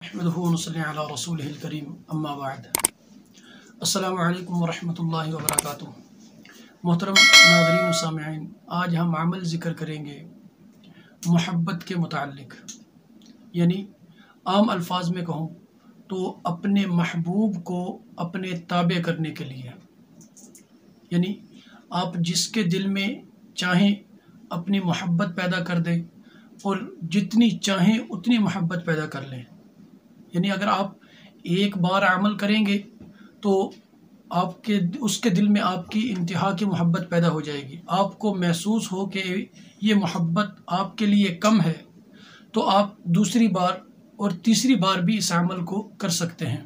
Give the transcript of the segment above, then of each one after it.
अहमदुहु व नसल्ली अला रसूलिहिल करीम अम्मा बाद। अस्सलामु अलैकुम व रहमतुल्लाहि व बरकातुहू। मोहतरम नाज़रीन व सामिईन, आज हम अमल ज़िक्र करेंगे मोहब्बत के मुताल्लिक़, यानी आम अल्फाज में कहूँ तो अपने महबूब को अपने ताबे करने के लिए, यानी आप जिसके दिल में चाहें अपनी मोहब्बत पैदा कर दें और जितनी चाहें उतनी मोहब्बत पैदा कर लें। यानी अगर आप एक बार अमल करेंगे तो आपके उसके दिल में आपकी इंतहा की मोहब्बत पैदा हो जाएगी। आपको महसूस हो कि ये मोहब्बत आपके लिए कम है तो आप दूसरी बार और तीसरी बार भी इस अमल को कर सकते हैं।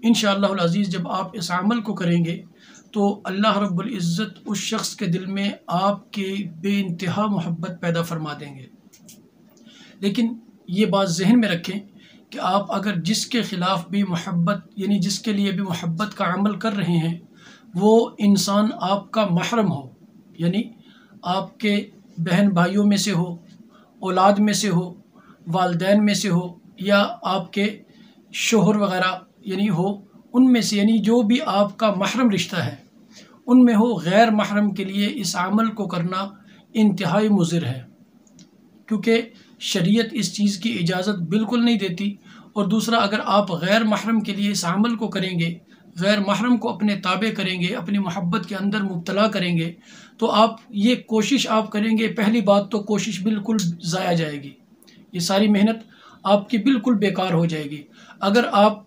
इंशाअल्लाहुल अज़ीज़ जब आप इस अमल को करेंगे तो अल्लाह रब्बुल इज़्ज़त उस शख्स के दिल में आपके बेइंतहा मोहब्बत पैदा फरमा देंगे। लेकिन ये बात जहन में रखें कि आप अगर जिसके ख़िलाफ़ भी मोहब्बत यानी जिसके लिए भी मोहब्बत का अमल कर रहे हैं वो इंसान आपका महरम हो, यानी आपके बहन भाइयों में से हो, औलाद में से हो, वालिदैन में से हो या आपके शोहर वग़ैरह यानी हो, उनमें से, यानी जो भी आपका महरम रिश्ता है उनमें हो, गैर महरम के लिए इस अमल को करना इंतहाई मुज़िर है, क्योंकि शरीयत इस चीज़ की इजाज़त बिल्कुल नहीं देती। और दूसरा, अगर आप गैर महरम के लिए इस अमल को करेंगे, गैर महरम को अपने ताबे करेंगे, अपनी मोहब्बत के अंदर मुब्तला करेंगे तो आप ये कोशिश आप करेंगे, पहली बात तो कोशिश बिल्कुल ज़ाया जाएगी, ये सारी मेहनत आपकी बिल्कुल बेकार हो जाएगी। अगर आप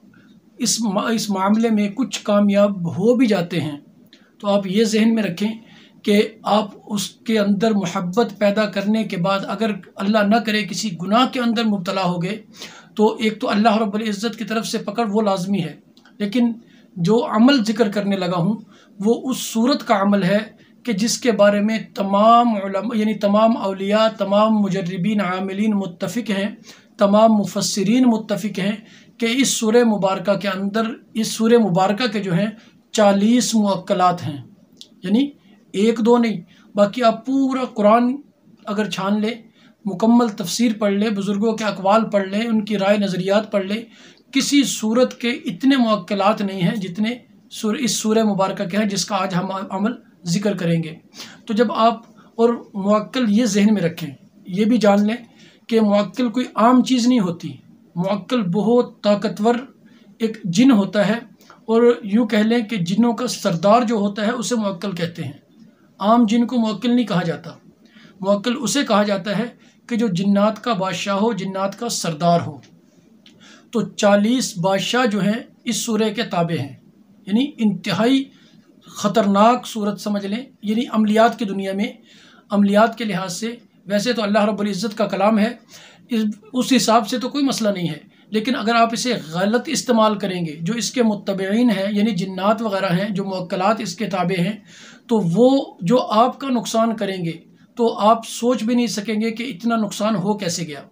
इस मामले में कुछ कामयाब हो भी जाते हैं तो आप ये जहन में रखें कि आप उसके अंदर मोहब्बत पैदा करने के बाद अगर अल्लाह न करे किसी गुनाह के अंदर मुब्तला हो गए तो एक तो अल्लाह रब्बुल इज़्ज़त की तरफ से पकड़ वो लाजमी है, लेकिन जो अमल ज़िक्र करने लगा हूँ वो उस सूरत का अमल है कि जिसके बारे में तमाम उलमा यानी तमाम औलिया, तमाम मुजर्रिबीन आमिलीन मुत्तफ़िक़ हैं, तमाम मुफस्सिरीन मुत्तफ़िक़ हैं कि इस सूरह मुबारका के अंदर, इस सूरह मुबारका के जो हैं 40 मुअक्कलात हैं, यानी एक दो नहीं, बाकी आप पूरा कुरान अगर छान ले, मुकम्मल तफसीर पढ़ ले, बुज़ुर्गों के अक़वाल पढ़ लें, उनकी राय नज़रियात पढ़ लें, किसी सूरत के इतने मुअक्कलात नहीं हैं जितने इस सूरह मुबारका के हैं जिसका आज हम अमल ज़िक्र करेंगे। तो जब आप और मुअक्कल ये जहन में रखें, ये भी जान लें कि मुअक्कल कोई आम चीज़ नहीं होती, मुअक्कल बहुत ताकतवर एक जिन होता है और यूँ कह लें कि जिन्नों का सरदार जो होता है उसे मुअक्कल कहते हैं। आम जिन को मुअक्किल नहीं कहा जाता, मुअक्किल उसे कहा जाता है कि जो जिन्नात का बादशाह हो, जिन्नात का सरदार हो। तो 40 बादशाह जो हैं इस सूरह के ताबे हैं, यानी इंतहाई ख़तरनाक सूरत समझ लें, यानी अमलियात की दुनिया में, अमलियात के लिहाज से वैसे तो अल्लाह रब्बुल इज़्ज़त का कलाम है, उस हिसाब से तो कोई मसला नहीं है, लेकिन अगर आप इसे गलत इस्तेमाल करेंगे, जो इसके मुत्तबईन हैं यानी जिन्नात वग़ैरह हैं, जो मुअक्कलात इसके ताबे हैं, तो वो जो आपका नुकसान करेंगे तो आप सोच भी नहीं सकेंगे कि इतना नुकसान हो कैसे गया।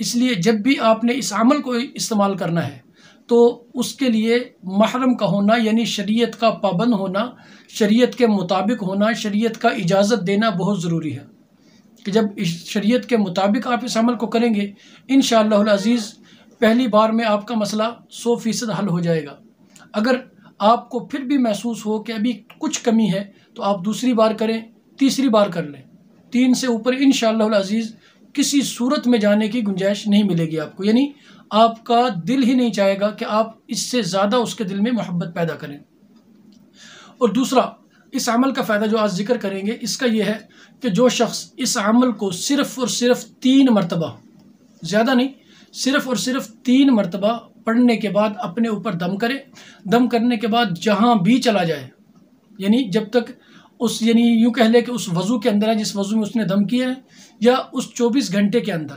इसलिए जब भी आपने इस अमल को इस्तेमाल करना है तो उसके लिए महरम का होना, यानी शरीयत का पाबंद होना, शरीयत के मुताबिक होना, शरीयत का इजाज़त देना बहुत ज़रूरी है कि जब इस शरीयत के मुताबिक आप इस अमल को करेंगे इंशाअल्लाहुल अज़ीज़ पहली बार में आपका मसला 100% हल हो जाएगा। अगर आपको फिर भी महसूस हो कि अभी कुछ कमी है तो आप दूसरी बार करें, तीसरी बार कर लें, 3 से ऊपर इंशाअल्लाहुल अज़ीज़ किसी सूरत में जाने की गुंजाइश नहीं मिलेगी आपको, यानी आपका दिल ही नहीं चाहेगा कि आप इससे ज़्यादा उसके दिल में मोहब्बत पैदा करें। और दूसरा, इस अमल का फ़ायदा जो आज ज़िक्र करेंगे इसका यह है कि जो शख्स इस अमल को सिर्फ़ और सिर्फ 3 मरतबा, ज़्यादा नहीं, सिर्फ़ और सिर्फ 3 मरतबा पढ़ने के बाद अपने ऊपर दम करे, दम करने के बाद जहाँ भी चला जाए, यानी जब तक उस, यानी यूँ कह ले कि उस वज़ू के अंदर है जिस वज़ू में उसने दम किया है, या उस 24 घंटे के अंदर,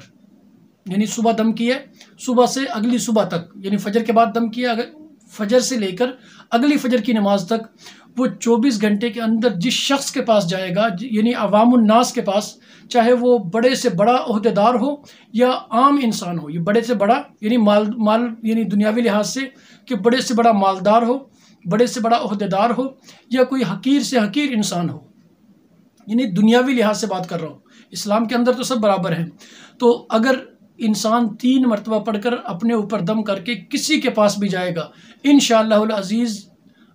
यानी सुबह दम किया है, सुबह से अगली सुबह तक, यानी फ़जर के बाद दम किया, अगर फ़जर से लेकर अगली फ़जर की नमाज तक, वो 24 घंटे के अंदर जिस शख्स के पास जाएगा, यानी अवामुन नास के पास, चाहे वो बड़े से बड़ा ओहदेदार हो या आम इंसान हो, ये बड़े से बड़ा यानी माल यानी दुनियावी लिहाज से कि बड़े से बड़ा मालदार हो, बड़े से बड़ा ओहदेदार हो, या कोई हकीर से हकीर इंसान हो, यानी दुनियावी लिहाज से बात कर रहा हूँ, इस्लाम के अंदर तो सब बराबर हैं। तो अगर इंसान 3 मरतबा पढ़कर अपने ऊपर दम करके किसी के पास भी जाएगा, इंशाअल्लाहुल अज़ीज़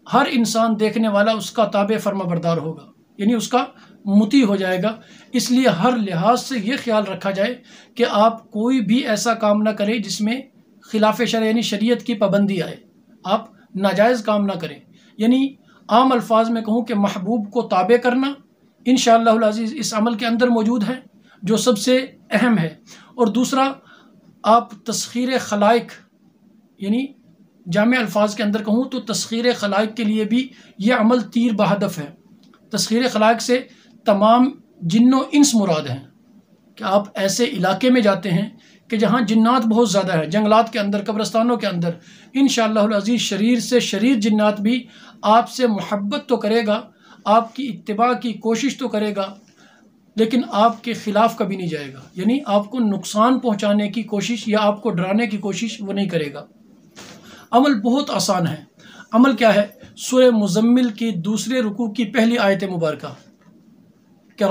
हर इंसान देखने वाला उसका ताबे फर्मा बरदार होगा, यानी उसका मुती हो जाएगा। इसलिए हर लिहाज से ये ख्याल रखा जाए कि आप कोई भी ऐसा काम ना करें जिसमें खिलाफ शरअ यानी शरीयत की पाबंदी आए, आप नाजायज़ काम ना करें। यानी आम अल्फाज में कहूँ कि महबूब को ताबे करना इंशाअल्लाहुल अज़ीज़ इस अमल के अंदर मौजूद है, जो सबसे अहम है। और दूसरा, आप तस्खीर खलाइक, यानी जामे अल्फाज के अंदर कहूँ तो तस्खीर खलाइक के लिए भी ये अमल तीर बहदफ है। तस्खीर खलाइक से तमाम जिन्नो इंस मुराद हैं कि आप ऐसे इलाके में जाते हैं कि जहाँ जिन्नात बहुत ज़्यादा है, जंगलात के अंदर, कब्रस्तानों के अंदर। इंशाअल्लाहुल अज़ीज़ शरीर से शरीर जिन्नात भी आपसे मोहब्बत तो करेगा, आपकी इत्तिबा की कोशिश तो करेगा, लेकिन आपके ख़िलाफ़ कभी नहीं जाएगा, यानी आपको नुकसान पहुँचाने की कोशिश या आपको डराने की कोशिश वो नहीं करेगा। अमल बहुत आसान है। अमल क्या है? सूरह मुज़म्मिल की दूसरे रुकू की पहली आयत मुबारका कि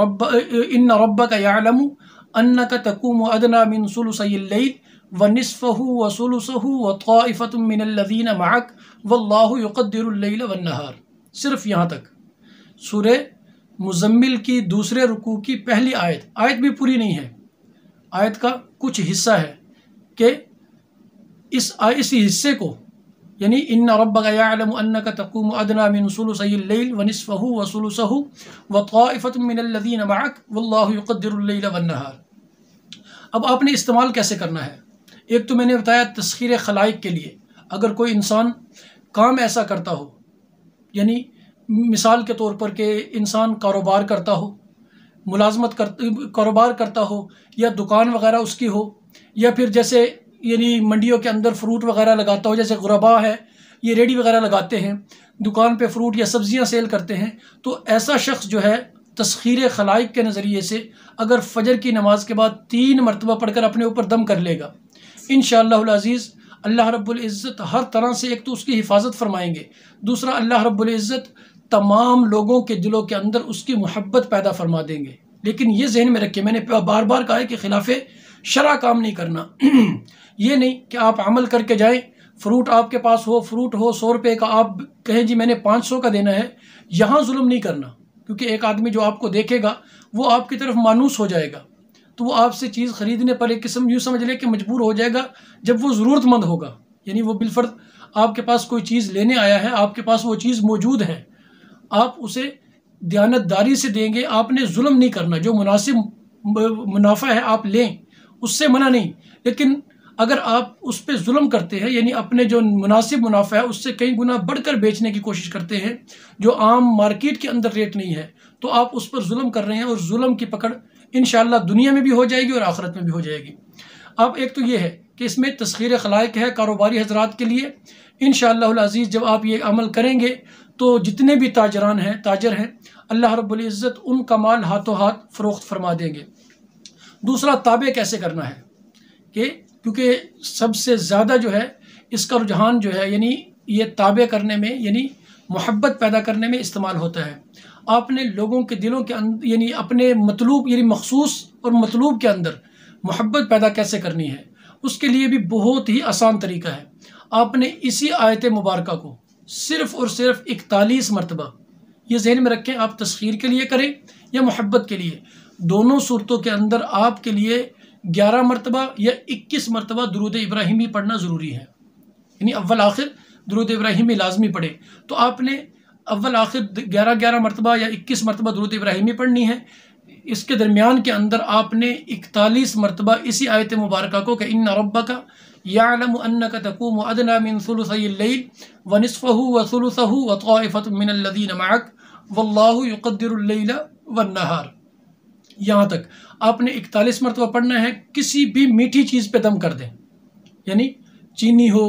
इन्ना रब्बका यअलमु अन्नका तक़ूमु अदना मिन सुलुसैल लैल व निस्फ़हु व सुलुसहु व ताइफ़तुम मिनल लज़ीना मअक वल्लाहु युक़द्दिरुल लैल वन नहार। सिर्फ यहाँ तक सूरह मुज़म्मिल की दूसरे रुकू की पहली आयत, आयत भी पूरी नहीं है, आयत का कुछ हिस्सा है कि इस हिस्से को, यानी इन्ना रब्बका यअलमु अन्नका तक़ूमु अदना मिन सुलुसैल लैल व निस्फ़हु व सुलुसहु व ताइफ़तुम मिनल लज़ीना मअक वल्लाहु युक़द्दिरुल लैल वन नहार। अब आपने इस्तेमाल कैसे करना है? एक तो मैंने बताया तस्खीर खलाइक के लिए, अगर कोई इंसान काम ऐसा करता हो, यानी मिसाल के तौर पर कि इंसान कारोबार करता हो, कारोबार करता हो, या दुकान वगैरह उसकी हो, या फिर जैसे यानी मंडियों के अंदर फ्रूट वगैरह लगाता हो, जैसे गुरबा है, ये रेडी वगैरह लगाते हैं, दुकान पे फ्रूट या सब्जियां सेल करते हैं, तो ऐसा शख्स जो है तस्खीर खलाइक के नज़रिए से अगर फ़जर की नमाज के बाद 3 मरतबा पढ़कर अपने ऊपर दम कर लेगा, इंशाअल्लाहुल अज़ीज़ अल्लाह रब्बुल इज़्ज़त हर तरह से एक तो उसकी हिफाजत फरमाएंगे, दूसरा अल्लाह रब्बुल इज़्ज़त तमाम लोगों के दिलों के अंदर उसकी मोहब्बत पैदा फरमा देंगे। लेकिन ये जहन में रखें, मैंने बार बार कहा है कि खिलाफ़े शरा काम नहीं करना। ये नहीं कि आप अमल करके जाएं, फ्रूट आपके पास हो, फ्रूट हो 100 रुपये का, आप कहें जी मैंने 500 का देना है। यहाँ जुल्म नहीं करना, क्योंकि एक आदमी जो आपको देखेगा वो आपकी तरफ मानूस हो जाएगा, तो वो आपसे चीज़ ख़रीदने पर एक किस्म यूँ समझ ले कि मजबूर हो जाएगा जब वो ज़रूरतमंद होगा। यानी वो बिलफर्द आपके पास कोई चीज़ लेने आया है, आपके पास वो चीज़ मौजूद है, आप उसे दयानतदारी से देंगे, आपने जुल्म नहीं करना। जो मुनासिब मुनाफा है आप लें, उससे मना नहीं, लेकिन अगर आप उस पर जुल्म करते हैं, यानी अपने जो मुनासिब मुनाफा है उससे कई गुना बढ़कर बेचने की कोशिश करते हैं, जो आम मार्केट के अंदर रेट नहीं है, तो आप उस पर जुल्म कर रहे हैं, और जुल्म की पकड़ इंशाअल्लाह दुनिया में भी हो जाएगी और आखिरत में भी हो जाएगी। अब एक तो ये है कि इसमें तस्खीर खलाइक है कारोबारी हजरात के लिए। इंशाअल्लाहुल अज़ीज़ जब आप ये अमल करेंगे तो जितने भी ताजर हैं, अल्लाह रब्बुल इज़्ज़त उनका माल हाथों हाथ फ़रोख्त फरमा देंगे। दूसरा, ताबे कैसे करना है कि क्योंकि सबसे ज़्यादा जो है इसका रुझान जो है, यानी ये ताबे करने में, यानी मोहब्बत पैदा करने में इस्तेमाल होता है। आपने लोगों के दिलों के अंदर, यानी अपने मतलूब, यानी मखसूस और मतलूब के अंदर मोहब्बत पैदा कैसे करनी है, उसके लिए भी बहुत ही आसान तरीका है। आपने इसी आयत मुबारका को सिर्फ़ और सिर्फ 41 मरतबा, ये जहन में रखें, आप तस्खीर के लिए करें या मोहब्बत के लिए, दोनों सूरतों के अंदर आपके लिए 11 मरतबा या 21 मरतबा दुरूद इब्राहिमी पढ़ना ज़रूरी है। यानी अव्वल आखिर दुरूद इब्राहिमी लाजमी पढ़े, तो आपने अव्वल आखिर 11 मरतबा या 21 मरतबा दुरूद इब्राहिमी पढ़नी है। इसके दरमियान के अंदर आपने 41 मरतबा इसी आयत मुबारका को कि इन्ना रब्बका यअलमु अन्नका तक़ूमु अदना मिन सुलुसैल लैल व निस्फ़हु व सुलुसहु व ताइफ़तुम मिनल लज़ीना मअक वल्लाहु युक़द्दिरुल लैल वन नहार, यहाँ तक आपने 41 मरतबा पढ़ना है। किसी भी मीठी चीज़ पे दम कर दें, यानी चीनी हो,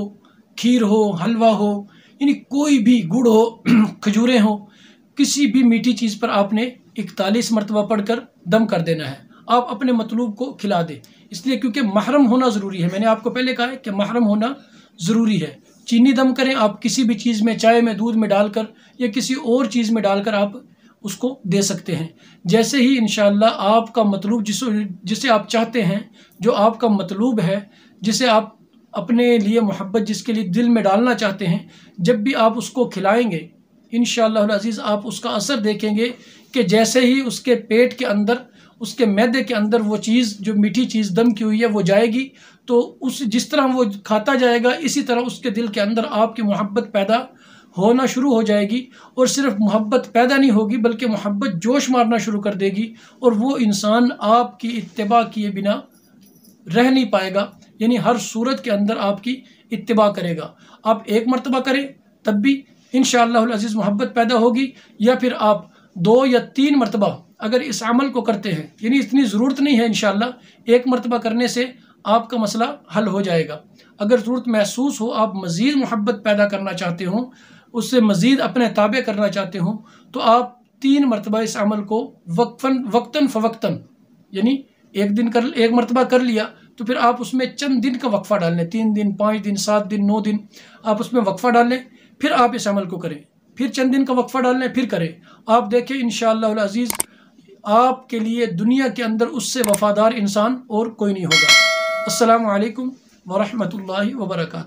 खीर हो, हलवा हो, यानी कोई भी गुड़ हो, खजूरें हो, किसी भी मीठी चीज़ पर आपने 41 मरतबा पढ़कर दम कर देना है। आप अपने मतलूब को खिला दें, इसलिए क्योंकि महरम होना ज़रूरी है। मैंने आपको पहले कहा है कि महरम होना ज़रूरी है। चीनी दम करें आप किसी भी चीज़ में, चाय में, दूध में डालकर या किसी और चीज़ में डालकर आप उसको दे सकते हैं। जैसे ही इंशाअल्लाह आपका मतलूब जिसे आप चाहते हैं, जो आपका मतलूब है, जिसे आप अपने लिए मोहब्बत जिसके लिए दिल में डालना चाहते हैं, जब भी आप उसको खिलाएंगे इंशाअल्लाह अज़ीज़ आप उसका असर देखेंगे कि जैसे ही उसके पेट के अंदर, उसके मैदे के अंदर वो चीज़ जो मीठी चीज़ दम की हुई है वो जाएगी, तो उस जिस तरह वो खाता जाएगा इसी तरह उसके दिल के अंदर आपकी मोहब्बत पैदा होना शुरू हो जाएगी। और सिर्फ मोहब्बत पैदा नहीं होगी बल्कि मोहब्बत जोश मारना शुरू कर देगी और वो इंसान आपकी इत्तिबा किए बिना रह नहीं पाएगा, यानी हर सूरत के अंदर आपकी इत्तिबा करेगा। आप एक मरतबा करें तब भी इंशाअल्लाह अज़ीज़ मोहब्बत पैदा होगी, या फिर आप 2 या 3 मरतबा अगर इस अमल को करते हैं, यानी इतनी ज़रूरत नहीं है इंशाअल्लाह, एक मरतबा करने से आपका मसला हल हो जाएगा। अगर ज़रूरत महसूस हो, आप मज़ीद मोहब्बत पैदा करना चाहते हो, उससे मज़ीद अपने ताबे करना चाहते हो, तो आप 3 मरतबा इस अमल को वक्तन फ़वक्तन, यानी एक मरतबा कर लिया तो फिर आप उसमें चंद दिन का वक्फ़ा डाल लें, 3 दिन, 5 दिन, 7 दिन, 9 दिन आप उसमें वक्फ़ा डाल लें, फिर आप इस अमल को करें, फिर चंद दिन का वक्फ़ा डाल लें, फिर करें। आप देखें इंशाअल्लाह अज़ीज़ आपके लिए दुनिया के अंदर उससे वफ़ादार इंसान और कोई नहीं होगा। अस्सलामु अलैकुम व रहमतुल्लाहि व बरकातुहू।